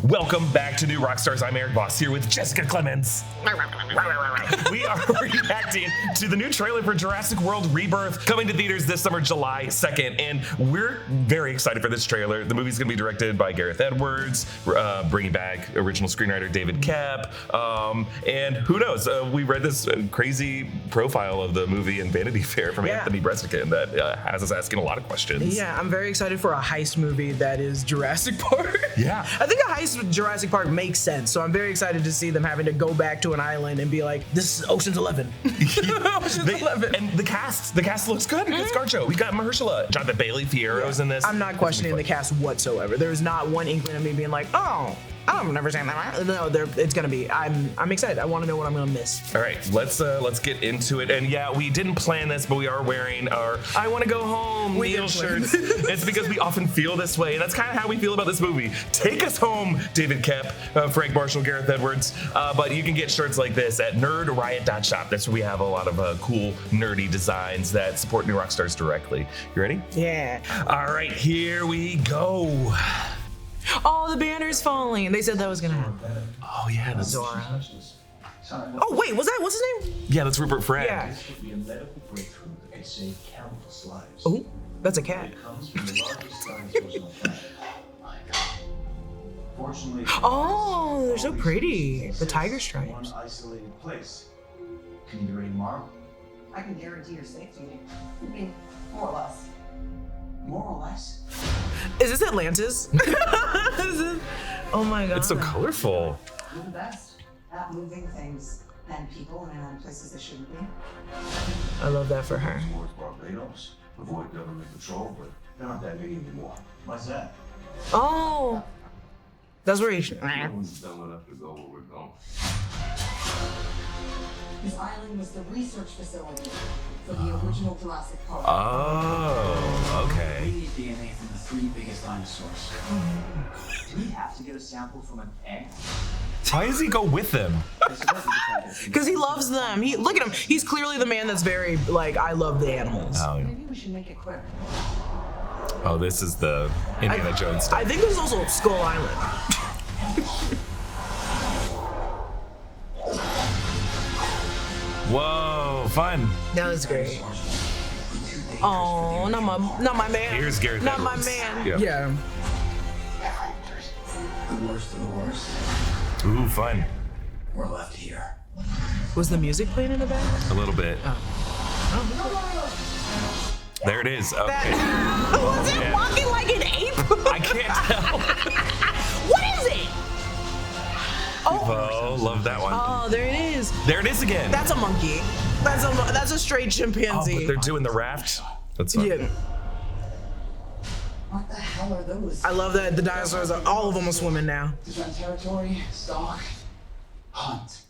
Welcome back to New Rockstars. I'm Eric Voss here with Jessica Clemens. We are reacting to the new trailer for Jurassic World Rebirth, coming to theaters this summer, July 2nd. And we're very excited for this trailer. The movie's going to be directed by Gareth Edwards, bringing back original screenwriter David Koepp. And who knows? We read this crazy profile of the movie in Vanity Fair from Anthony Bresican that has us asking a lot of questions. Yeah, I'm very excited for a heist movie that is Jurassic Park. Yeah. I think a heist with Jurassic Park makes sense, so I'm very excited to see them having to go back to an island and be like, this is Ocean's 11. Ocean's 11. And the cast looks good. It's ScarJo. We got Mahershala, Jonathan Bailey, Fierro's in this. I'm not questioning the cast whatsoever. There's not one inkling of me being like, oh, I've never seen that. No, it's gonna be. I'm excited. I want to know what I'm gonna miss. All right, let's get into it. And yeah, we didn't plan this, but we are wearing our "I Want to Go Home" Neil shirts. It's because we often feel this way, and that's kind of how we feel about this movie. Take us home, David Koepp, Frank Marshall, Gareth Edwards. But you can get shirts like this at nerdriot.shop. That's where we have a lot of cool nerdy designs that support New Rockstars directly. You ready? Yeah. All right, here we go. Oh, the banner's falling. They said that was gonna happen. Oh yeah, that's Zora. Oh wait, what's his name? Yeah, that's Rupert Friend. Yeah. This could be a medical breakthrough that could save countless lives. Oh, that's a cat. It comes from the largest dinosaurs on the planet. My God. Fortunately, Oh, they're so pretty. The tiger one stripes. isolated place. Can you be ready tomorrow? I can guarantee your safety. I mean, more or less. More or less. Is this Atlantis? Oh my God. It's so colorful. We're the best at moving things and people and places they shouldn't be. I love that for her. Towards Barbados. Avoid government control, but they're not that big anymore. Why's that? Oh, that's where he. No one's dumb enough to go where we're going. This island was the research facility for the original Jurassic Park. Oh, We okay. need DNA from the 3 biggest dinosaurs. Do we have to get a sample from an egg? Why does he go with them? Because he loves them. Look at him. He's clearly the man that's very like, I love the animals. Oh, yeah. Maybe we should make it quick. Oh, this is the Indiana Jones stuff. I think there's also Skull Island. Whoa, fun. That was great. Oh, not my man. Here's Gareth Not Edwards. my man. Yep. Yeah. The worst of the worst. Ooh, fun. We're left here. Was the music playing in the back? A little bit. There it is. Okay. Was it Yeah. walking like an ape? I can't tell. What is it? Oh, love that one. Oh, there it is. There it is again. That's a monkey. That's a straight Oh, chimpanzee. but they're doing the raft. That's fun. Yeah. What the hell are those? I love that the dinosaurs are all of them are swimming now. Defend territory, stalk, hunt.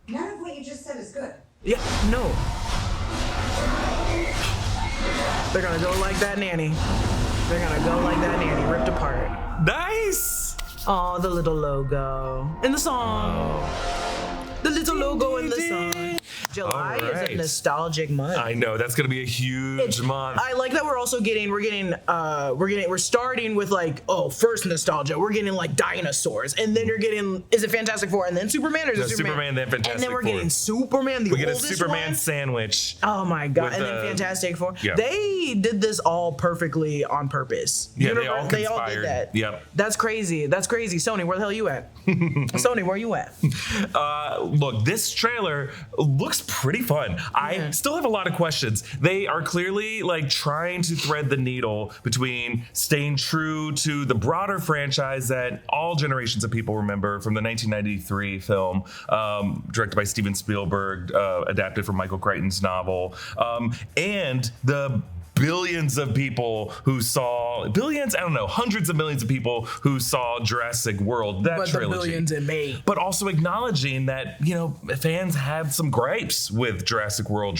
None of what you just said is good. Yeah, no. They're gonna go like that nanny. They're gonna go like that nanny, ripped apart. Nice. Oh, the little logo in the song. The little logo in the song. July is Alright. a nostalgic month. I know that's gonna be a huge month. I like that we're also we're starting with like, first nostalgia. We're getting like dinosaurs, and then you're getting, is it Fantastic Four and then Superman, or is No, it Superman, then Fantastic and then we're Four. getting Superman, the We get a oldest Superman one. sandwich. Oh my God! with And then Fantastic Four. yeah. They did this all perfply on purpose. Yeah, they all did conspired. that. Yep. That's crazy. That's crazy. Sony, where the hell you at? Sony, where you at? Look, this trailer looks pretty fun. I still have a lot of questions. They are clearly like trying to thread the needle between staying true to the broader franchise that all generations of people remember from the 1993 film, directed by Steven Spielberg, adapted from Michael Crichton's novel, and the billions of people who saw hundreds of millions of people who saw Jurassic World, that But trilogy. the billions in me. But also acknowledging that, fans had some gripes with Jurassic World,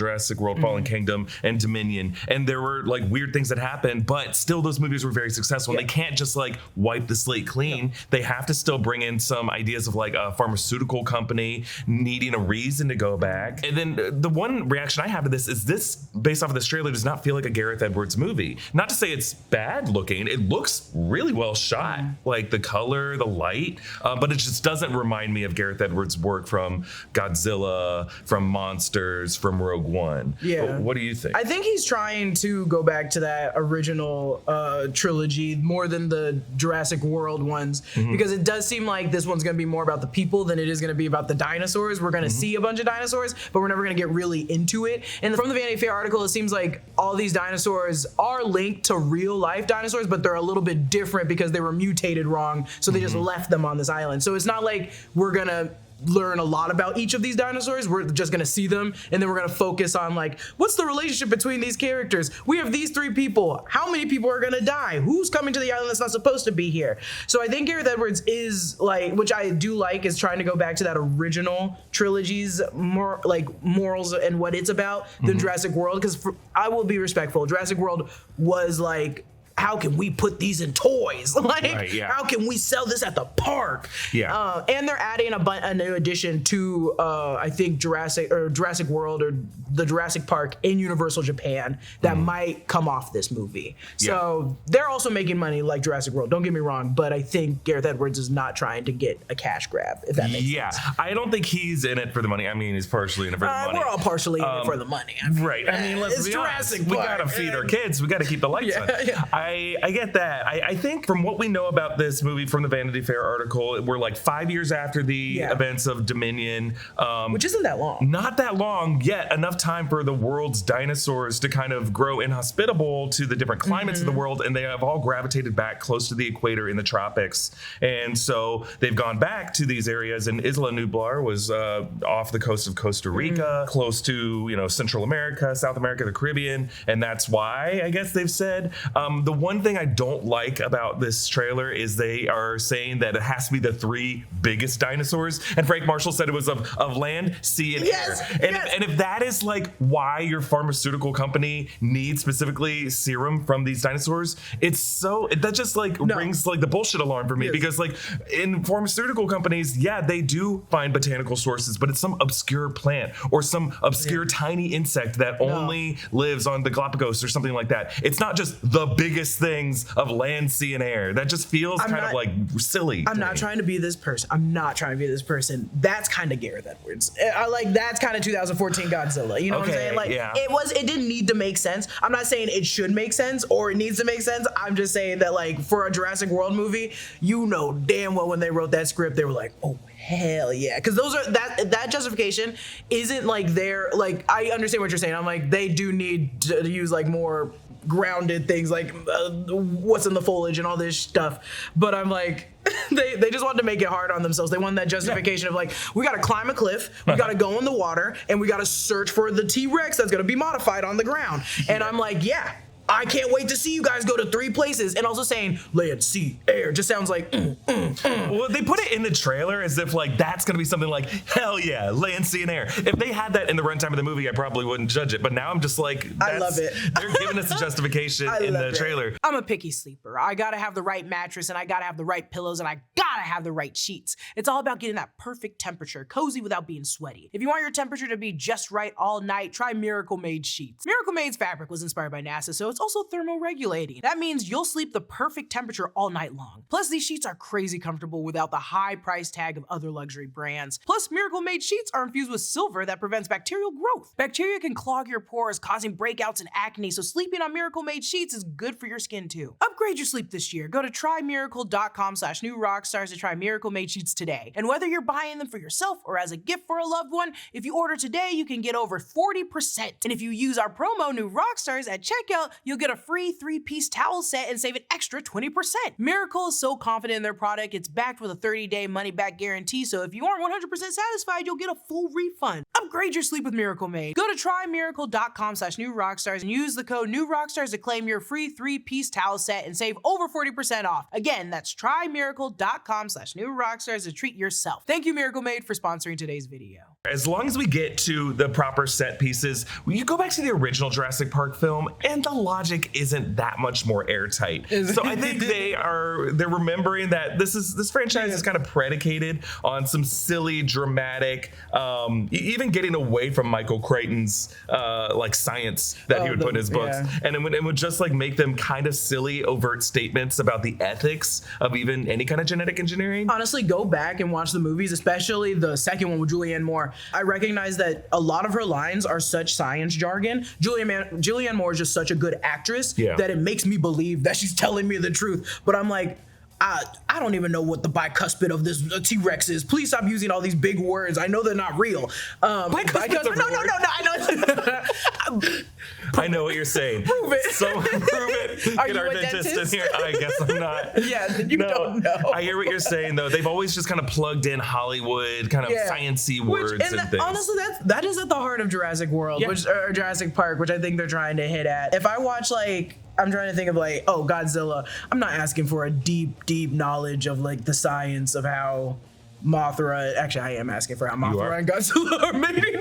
Fallen Kingdom, and Dominion. And there were like weird things that happened, but still those movies were very successful. Yeah. They can't just like wipe the slate clean. They have to still bring in some ideas of like a pharmaceutical company needing a reason to go back. And then the one reaction I have to this is this, based off of this trailer, does not feel like a Gareth Gareth Edwards movie. Not to say it's bad looking, it looks really well shot, like the color, the light, but it just doesn't remind me of Gareth Edwards' work from Godzilla, from Monsters, from Rogue One. Yeah. What do you think? I think he's trying to go back to that original trilogy more than the Jurassic World ones, because it does seem like this one's going to be more about the people than it is going to be about the dinosaurs. We're going to see a bunch of dinosaurs, but we're never going to get really into it. And from the Vanity Fair article, it seems like all these dinosaurs are linked to real life dinosaurs, but they're a little bit different because they were mutated wrong, so they just left them on this island. So it's not like we're going to learn a lot about each of these dinosaurs. We're just gonna see them, and then we're gonna focus on like, what's the relationship between these characters? We have these 3 people. How many people are gonna die? Who's coming to the island that's not supposed to be here? So I think Gareth Edwards is like, which I do like, is trying to go back to that original trilogy's more like morals and what it's about than Jurassic World. Because I will be respectful, Jurassic World was like, how can we put these in toys? Like, how can we sell this at the park? Yeah. And they're adding a new addition to, I think, Jurassic World or the Jurassic Park in Universal Japan that might come off this movie. So they're also making money like Jurassic World. Don't get me wrong, but I think Gareth Edwards is not trying to get a cash grab, if that makes sense. I don't think he's in it for the money. I mean, he's partially in it for the money. We're all partially in it for the money. I mean, Right. I mean, let's be Jurassic honest. We Park, gotta feed our kids. We gotta keep the lights on. I get that. I think from what we know about this movie from the Vanity Fair article, we're like 5 years after the events of Dominion. Which isn't that long. Not that long, yet enough time for the world's dinosaurs to kind of grow inhospitable to the different climates of the world, and they have all gravitated back close to the equator in the tropics. And so they've gone back to these areas, and Isla Nublar was off the coast of Costa Rica, close to, Central America, South America, the Caribbean, and that's why, I guess they've said. The one thing I don't like about this trailer is they are saying that it has to be the 3 biggest dinosaurs, and Frank Marshall said it was of land, sea, and air. And if that is like why your pharmaceutical company needs specifically serum from these dinosaurs, that just like rings like the bullshit alarm for me, because like in pharmaceutical companies, they do find botanical sources, but it's some obscure plant or some obscure tiny insect that only lives on the Galapagos or something like that. It's not just the biggest things of land, sea, and air. That just feels kind of like silly. I'm not trying to be this person. That's kind of Gareth Edwards. That's kind of 2014 Godzilla. You know what I'm saying? Like, it didn't need to make sense. I'm not saying it should make sense or it needs to make sense. I'm just saying that, like, for a Jurassic World movie, damn well when they wrote that script, they were like, oh, hell yeah. Because those are that justification isn't like they're like, I understand what you're saying. I'm like, they do need to use like more grounded things like what's in the foliage and all this stuff, but I'm like, they just wanted to make it hard on themselves. They wanted that justification of like, we gotta climb a cliff, we gotta go in the water, and we gotta search for the T-Rex that's gonna be modified on the ground. And I'm like, I can't wait to see you guys go to 3 places. And also saying land, sea, air just sounds like Well, they put it in the trailer as if like that's gonna be something like, hell yeah, land, sea, and air. If they had that in the runtime of the movie, I probably wouldn't judge it. But now I'm just like, I love it. They're giving us a justification in the trailer. I'm a picky sleeper. I gotta have the right mattress, and I gotta have the right pillows, and I gotta have the right sheets. It's all about getting that perfect temperature, cozy without being sweaty. If you want your temperature to be just right all night, try Miracle Made sheets. Miracle Made's fabric was inspired by NASA, so it's also thermoregulating. That means you'll sleep the perfect temperature all night long. Plus, these sheets are crazy comfortable without the high price tag of other luxury brands. Plus, Miracle Made sheets are infused with silver that prevents bacterial growth. Bacteria can clog your pores, causing breakouts and acne, so sleeping on Miracle Made sheets is good for your skin too. Upgrade your sleep this year. Go to trymiracle.com/newrockstars to try Miracle Made sheets today. And whether you're buying them for yourself or as a gift for a loved one, if you order today, you can get over 40%. And if you use our promo New Rockstars at checkout, you'll get a free 3-piece towel set and save an extra 20%. Miracle is so confident in their product, it's backed with a 30-day money-back guarantee, so if you aren't 100% satisfied, you'll get a full refund. Upgrade your sleep with Miracle Made. Go to trymiracle.com/newrockstars and use the code NEWROCKSTARS to claim your free 3-piece towel set and save over 40% off. Again, that's trymiracle.com/newrockstars to treat yourself. Thank you, Miracle Made, for sponsoring today's video. As long as we get to the proper set pieces, you go back to the original Jurassic Park film, and the logic isn't that much more airtight. So I think they're remembering that this franchise is kind of predicated on some silly, dramatic, even getting away from Michael Crichton's like science that he would put in his books, and it would just like make them kind of silly, overt statements about the ethics of even any kind of genetic engineering. Honestly, go back and watch the movies, especially the second one with Julianne Moore. I recognize that a lot of her lines are such science jargon. Julianne Moore is just such a good actress that it makes me believe that she's telling me the truth. But I'm like, I don't even know what the bicuspid of this T-Rex is. Please stop using all these big words. I know they're not real. Bicuspid, no. I know what you're saying. Prove it. So prove it. Are Get you our a dentist dentist? in here. I guess I'm not. Yeah, then you don't know. I hear what you're saying though. They've always just kind of plugged in Hollywood kind of sciencey words and things. Honestly, that is at the heart of Jurassic World, or Jurassic Park, which I think they're trying to hit at. If I watch I'm trying to think of Godzilla. I'm not asking for a deep knowledge of like the science of how Mothra. Actually, I am asking for how Mothra and Godzilla are mating.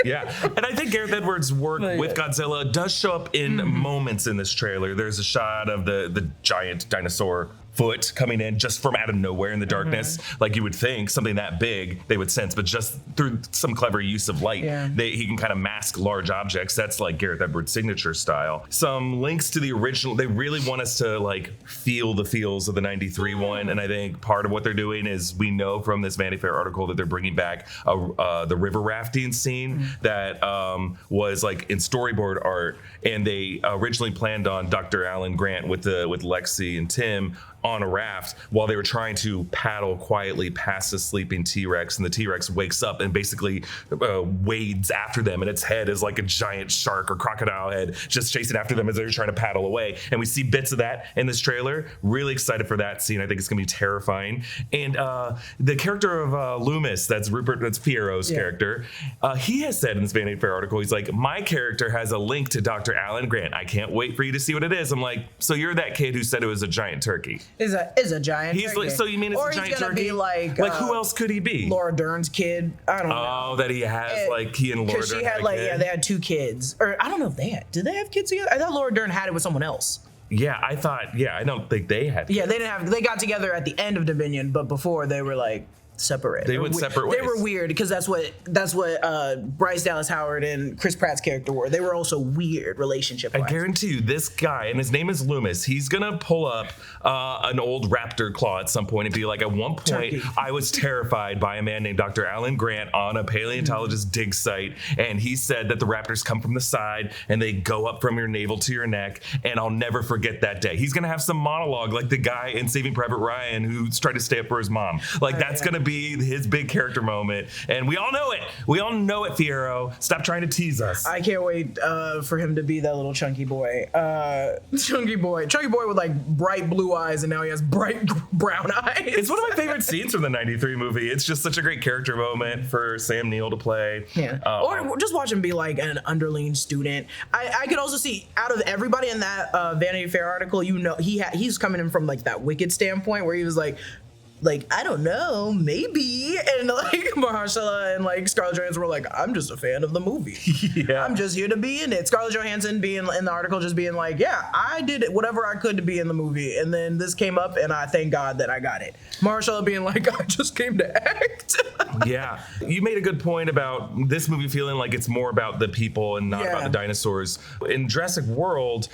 Yeah, and I think Gareth Edwards' work with Godzilla does show up in moments in this trailer. There's a shot of the giant dinosaur foot coming in just from out of nowhere in the darkness, like you would think something that big they would sense, but just through some clever use of light, he can kind of mask large objects. That's like Gareth Edwards' signature style. Some links to the original. They really want us to like feel the feels of the '93 one, and I think part of what they're doing is we know from this Vanity Fair article that they're bringing back the river rafting scene that was like in storyboard art, and they originally planned on Dr. Alan Grant with Lexi and Tim on a raft while they were trying to paddle quietly past a sleeping T-Rex, and the T-Rex wakes up and basically wades after them, and its head is like a giant shark or crocodile head just chasing after them as they're trying to paddle away. And we see bits of that in this trailer. Really excited for that scene. I think it's gonna be terrifying. And the character of Loomis, that's Fiero's character, he has said in this Vanity Fair article, he's like, my character has a link to Dr. Alan Grant. I can't wait for you to see what it is. I'm like, so you're that kid who said it was a giant turkey. Is a giant turkey. Like, so you mean it's a giant turkey? Or he's gonna be like who else could he be? Laura Dern's kid. I don't know. Oh, that he has he and Laura Dern. Because she had they had 2 kids. Or I don't know if did they have kids together? I thought Laura Dern had it with someone else. Yeah, I don't think they had kids. Yeah, they got together at the end of Dominion, but before they were like separate. They went separate ways. They were weird because that's what Bryce Dallas Howard and Chris Pratt's character were. They were also weird relationship-wise. I guarantee you, this guy, and his name is Loomis, he's gonna pull up an old raptor claw at some point and be like, at one point, I was terrified by a man named Dr. Alan Grant on a paleontologist dig site, and he said that the raptors come from the side and they go up from your navel to your neck, and I'll never forget that day. He's gonna have some monologue like the guy in Saving Private Ryan who's trying to stay up for his mom. Like that's gonna be his big character moment, and we all know it. We all know it, Fiero. Stop trying to tease us. I can't wait for him to be that little chunky boy. Chunky boy with like bright blue eyes, and now he has bright brown eyes. It's one of my favorite scenes from the '93 movie. It's just such a great character moment for Sam Neill to play. Yeah, or just watch him be like an underling student. I could also see out of everybody in that Vanity Fair article, he's coming in from like that Wicked standpoint where he was like, I don't know, maybe. And like Mahershala and like Scarlett Johansson were like, I'm just a fan of the movie. I'm just here to be in it. Scarlett Johansson being in the article just being like, yeah, I did whatever I could to be in the movie. And then this came up and I thank God that I got it. Mahershala being like, I just came to act. Yeah. You made a good point about this movie feeling like it's more about the people and not about the dinosaurs. In Jurassic World,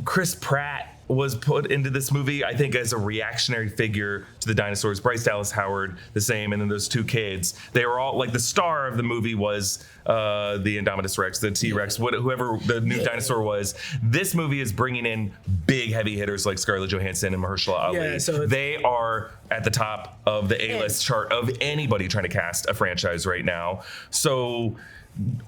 Chris Pratt was put into this movie, I think, as a reactionary figure to the dinosaurs. Bryce Dallas Howard, the same, and then those 2 kids. They were all, like, the star of the movie was the Indominus Rex, the T-Rex, whoever the new dinosaur was. This movie is bringing in big heavy hitters like Scarlett Johansson and Mahershala Ali. Yeah, so they are at the top of the A-list chart of anybody trying to cast a franchise right now. So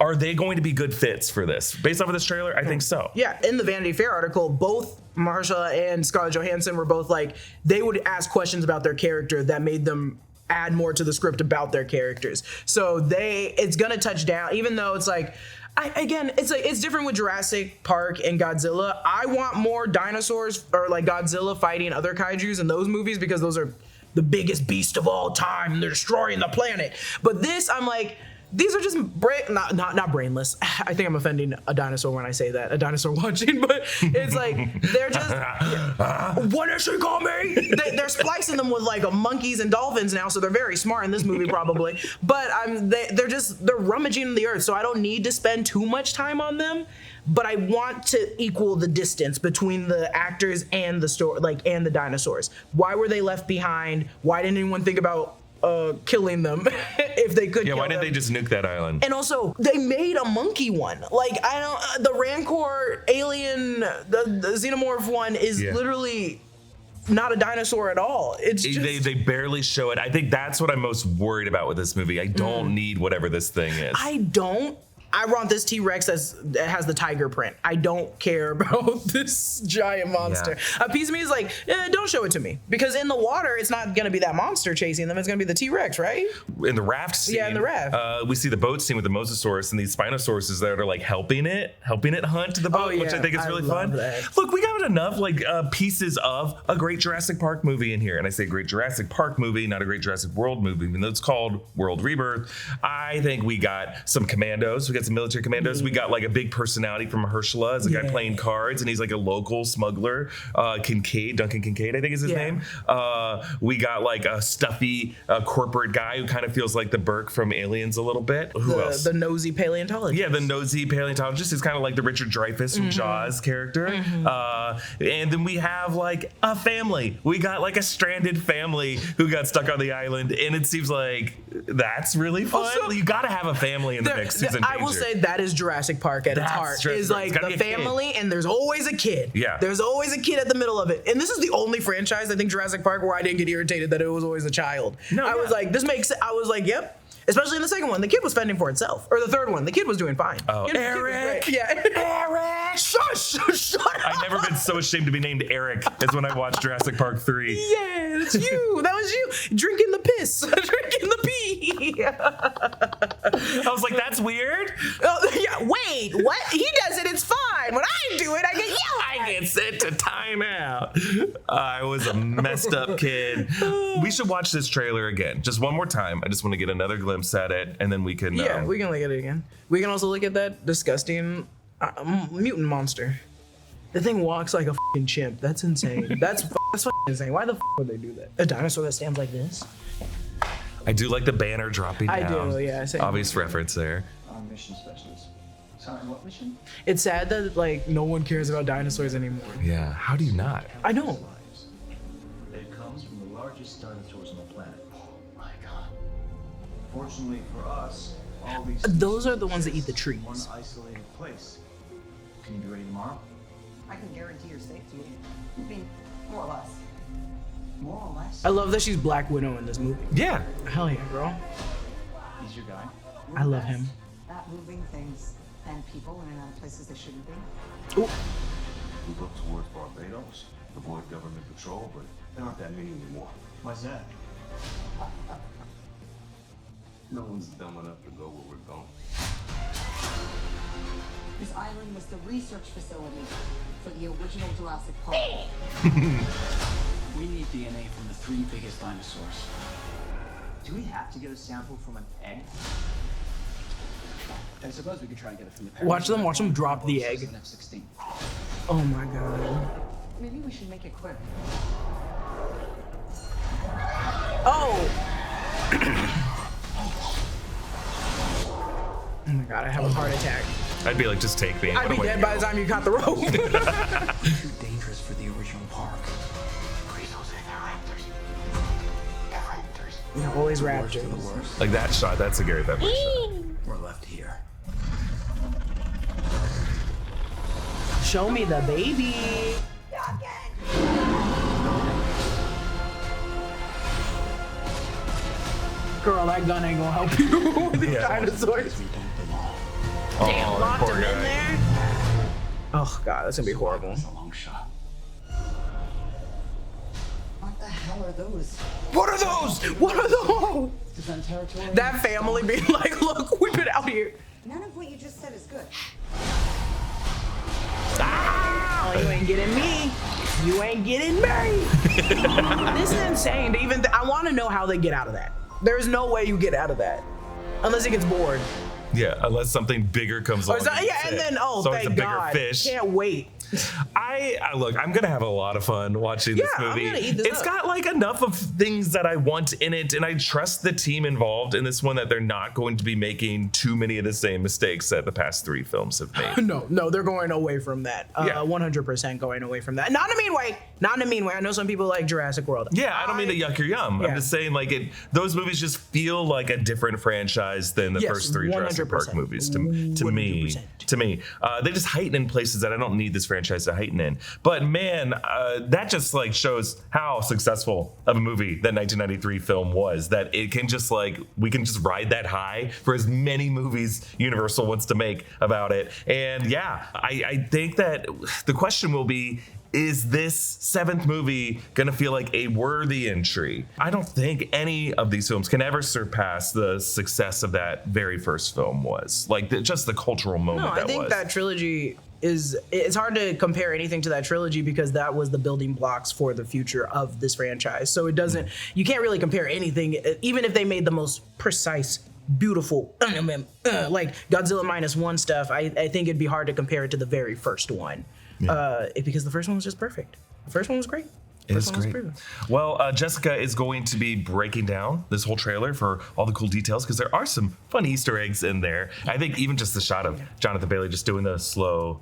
are they going to be good fits for this? Based off of this trailer, I think so. Yeah, in the Vanity Fair article, both Mahershala and Scarlett Johansson were both like, they would ask questions about their character that made them add more to the script about their characters. So it's gonna touch down, even though it's like, it's different with Jurassic Park and Godzilla. I want more dinosaurs or like Godzilla fighting other kaijus in those movies because those are the biggest beast of all time and they're destroying the planet. But this, I'm like, these are just not brainless. I think I'm offending a dinosaur when I say that, a dinosaur watching, but it's like they're just what did she call me? They're splicing them with like monkeys and dolphins now, so they're very smart in this movie probably. But they're rummaging in the earth, so I don't need to spend too much time on them. But I want to equal the distance between the actors and the story, like, and the dinosaurs. Why were they left behind? Why didn't anyone think about killing them if they could? Yeah, kill why didn't them? they just nuke that island? And also, they made a monkey one. Like, the Rancor alien, the xenomorph one is literally not a dinosaur at all. It's just... They barely show it. I think that's what I'm most worried about with this movie. I don't need whatever this thing is. I want this T-Rex that has the tiger print. I don't care about this giant monster. A piece of me is like, don't show it to me. Because in the water, it's not going to be that monster chasing them. It's going to be the T-Rex, right? In the raft scene. Yeah, in the raft. We see the boat scene with the Mosasaurus and these Spinosauruses that are like helping it hunt the boat, which I think is really fun. That. Look, we got enough pieces of a great Jurassic Park movie in here. And I say great Jurassic Park movie, not a great Jurassic World movie, even though it's called World Rebirth. I think we got some commandos. We got some military commandos. We got like a big personality from Mahershala as a guy playing cards, and he's like a local smuggler. Duncan Kincaid, I think is his name. We got like a stuffy corporate guy who kind of feels like the Burke from Aliens a little bit. Who else? The nosy paleontologist. Yeah, the nosy paleontologist is kind of like the Richard Dreyfuss from Jaws character. And then we have like a family. We got like a stranded family who got stuck on the island, and it seems like that's really fun. Also, you got to have a family in the mix. I will say that is Jurassic Park at its heart. Is like the family, and there's always a kid. Yeah, there's always a kid at the middle of it. And this is the only franchise, I think, Jurassic Park, where I didn't get irritated that it was always a child. I was like, this makes. I was like, yep. Especially in the second one, the kid was fending for itself. Or the third one, the kid was doing fine. Oh, Eric! Eric! Shut up! I've never been so ashamed to be named Eric as when I watched Jurassic Park 3. Yeah, that's you. That was you. Drinking the piss. Drinking the pee. I was like, that's weird. Oh, yeah, wait, what? He does it, it's fine. When I do it, I get yelled at. I get sent to timeout. I was a messed up kid. We should watch this trailer again. Just one more time. I just want to get another glimpse at it, and then we can... we can look at it again. We can also look at that disgusting mutant monster. The thing walks like a fucking chimp. That's insane. That's fucking insane. Why the would they do that? A dinosaur that stands like this? I do like the banner dropping down. I do, yeah. Obvious reference there. Mission specialist. Sorry, what mission? It's sad that like no one cares about dinosaurs anymore. Yeah, how do you not? I know. It comes from the largest dinosaurs on the planet. Oh my god. Fortunately for us, all these those are the ones that eat the trees. one isolated place. Can you be ready tomorrow? I can guarantee your safety. I mean, more or less. More or less. I love that she's Black Widow in this movie. Yeah. Hell yeah, girl. He's your guy. I love him. At moving things and people in and out of places they shouldn't be. Ooh. We look towards Barbados, avoid government patrol, but there aren't that many anymore. Why's that? No one's dumb enough to go where we're going. This island was the research facility for the original Jurassic Park. We need DNA from the 3 biggest dinosaurs. Do we have to get a sample from an egg? I suppose we could try and get it from the parents. Watch them drop the egg. F-16. Oh my god. Maybe we should make it quick. Oh! Oh my god, I have a heart attack. I'd be like, just take me. I'd be dead by the time you caught the rope. Too dangerous for the original park. Please don't say they're raptors. They're raptors. You know, always Worst raptors. of the worst. Like that shot, that's a Gareth Edwards shot. We're left here. Show me the baby. Girl, that gun ain't gonna help you with these dinosaurs. We don't belong. Oh, Locked poor him in guy. there. Oh god, that's gonna be horrible. It's a long shot. What the hell are those? What are those? What are those? Defend territory? That family being like, look, we've been out here. None of what you just said is good. Ah, you ain't getting me. You ain't getting me. This is insane. To even I want to know how they get out of that. There's no way you get out of that. Unless he gets bored. Yeah, unless something bigger comes along. And then, so it's a thank bigger God. fish. Can't wait. Look, I'm gonna have a lot of fun watching this movie. I'm gonna eat this It's up. got like enough of things that I want in it, and I trust the team involved in this one that they're not going to be making too many of the same mistakes that the past 3 films have made. No, they're going away from that. 100% going away from that. Not in a mean way. Not in a mean way. I know some people like Jurassic World. Yeah, I don't mean to yuck your yum. Yeah. I'm just saying, like, those movies just feel like a different franchise than the first 3 Jurassic 100%. Park movies. To me, they just heighten in places that I don't need this franchise to heighten in. But man, that just like shows how successful of a movie that 1993 film was. That it can just like we can just ride that high for as many movies Universal wants to make about it. And yeah, I think that the question will be, is this 7th movie gonna feel like a worthy entry? I don't think any of these films can ever surpass the success of that very first film was. Like just the cultural moment I think that trilogy it's hard to compare anything to that trilogy because that was the building blocks for the future of this franchise. So it doesn't, you can't really compare anything, even if they made the most precise, beautiful, like Godzilla -1 stuff. I think it'd be hard to compare it to the very first one. Because the first one was just perfect. The first one was great. It is great. Well, Jessica is going to be breaking down this whole trailer for all the cool details because there are some fun Easter eggs in there. I think even just the shot of Jonathan Bailey just doing the slow.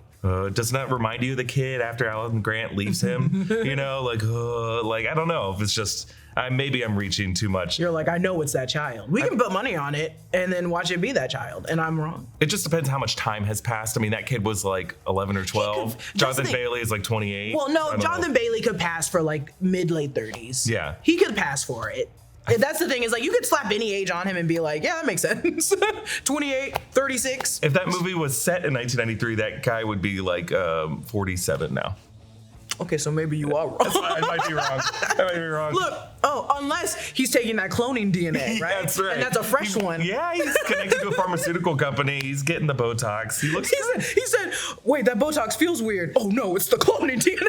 Does not remind you of the kid after Alan Grant leaves him? You know, like I don't know if it's just. Maybe I'm reaching too much. You're like, I know it's that child. We can put money on it and then watch it be that child, and I'm wrong. It just depends how much time has passed. I mean, that kid was like 11 or 12. Jonathan Bailey is like 28. Well, no, Jonathan Bailey could pass for like mid-late 30s. Yeah. He could pass for it. And that's the thing, is like you could slap any age on him and be like, yeah, that makes sense. 28, 36. If that movie was set in 1993, that guy would be like 47 now. Okay, so maybe you are wrong. I might be wrong. I might be wrong. Look, unless he's taking that cloning DNA, right? That's right. And that's a fresh one. Yeah, he's connected to a pharmaceutical company. He's getting the Botox. He looks. He said, wait, that Botox feels weird. Oh no, it's the cloning DNA.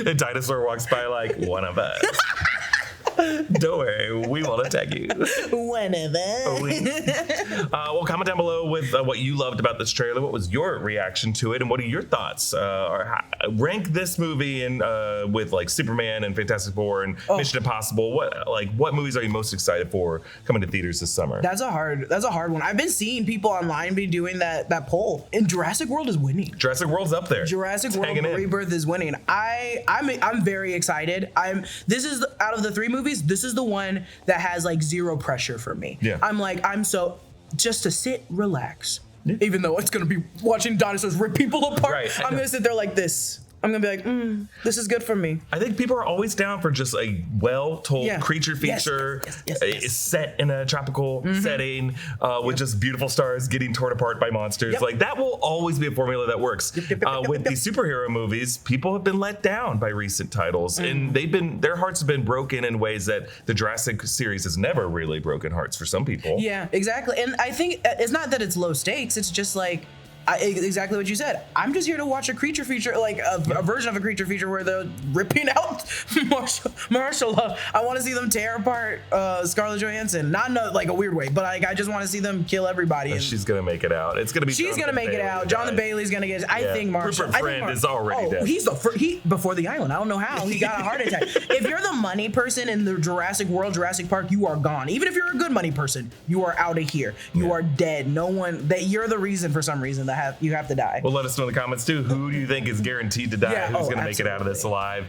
A dinosaur walks by like, one of us. Don't worry, we won't attack you. One of us. Well, comment down below with what you loved about this trailer. What was your reaction to it, and what are your thoughts? Rank this movie in with like Superman and Fantastic Four and Mission Impossible. What movies are you most excited for coming to theaters this summer? That's a hard one. I've been seeing people online be doing that poll, and Jurassic World is winning. Jurassic World's up there. Jurassic World Rebirth is winning. I'm very excited. This is out of the 3 movies, this is the one that has like 0 pressure for me. Yeah. I'm so just to sit, relax. Yeah. Even though it's gonna be watching dinosaurs rip people apart, right, I'm gonna sit there like this. I'm gonna be like, this is good for me. I think people are always down for just a well-told creature feature. Yes. Set in a tropical setting with just beautiful stars getting torn apart by monsters. Like that will always be a formula that works. With these superhero movies, people have been let down by recent titles, and their hearts have been broken in ways that the Jurassic series has never really broken hearts for some people. Yeah, exactly. And I think it's not that it's low stakes. It's just like. Exactly what you said. I'm just here to watch a creature feature, like a version of a creature feature where they're ripping out Mahershala. I want to see them tear apart Scarlett Johansson. Not in like a weird way, but like I just want to see them kill everybody. She's gonna make it out. It's gonna be. She's gonna make it out. Jonathan Bailey's gonna get. I think Mahershala. Rupert Friend is already dead. He's before the island. I don't know how he got a heart attack. If you're the money person in the Jurassic World, Jurassic Park, you are gone. Even if you're a good money person, you are out of here. You are dead. No one. You're the reason for some reason that you have to die. Well, let us know in the comments too. Who do you think is guaranteed to die? Who's going to make it out of this alive?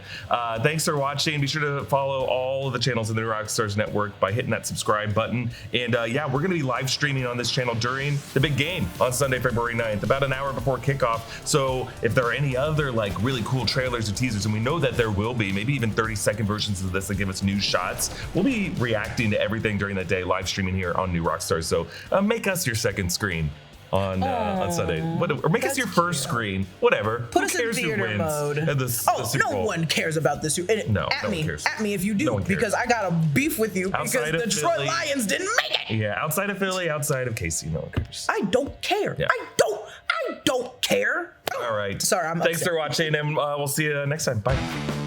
Thanks for watching. Be sure to follow all of the channels in the Rockstars network by hitting that subscribe button. And we're going to be live streaming on this channel during the big game on Sunday, February 9th, about an hour before kickoff. So if there are any other like really cool trailers or teasers, and we know that there will be, maybe even 30-second versions of this that give us new shots, we'll be reacting to everything during that day, live streaming here on New Rockstars. So make us your second screen on Sunday, or make us your first screen. Whatever. Put us in theater mode. No one cares about this. No one cares. At me if you do, because I got a beef with you because the Detroit Lions didn't make it. Yeah, outside of Philly, outside of KC, no one cares. I don't care. Yeah. I don't care. All right. Sorry, I'm Thanks upset. for watching, and we'll see you next time. Bye.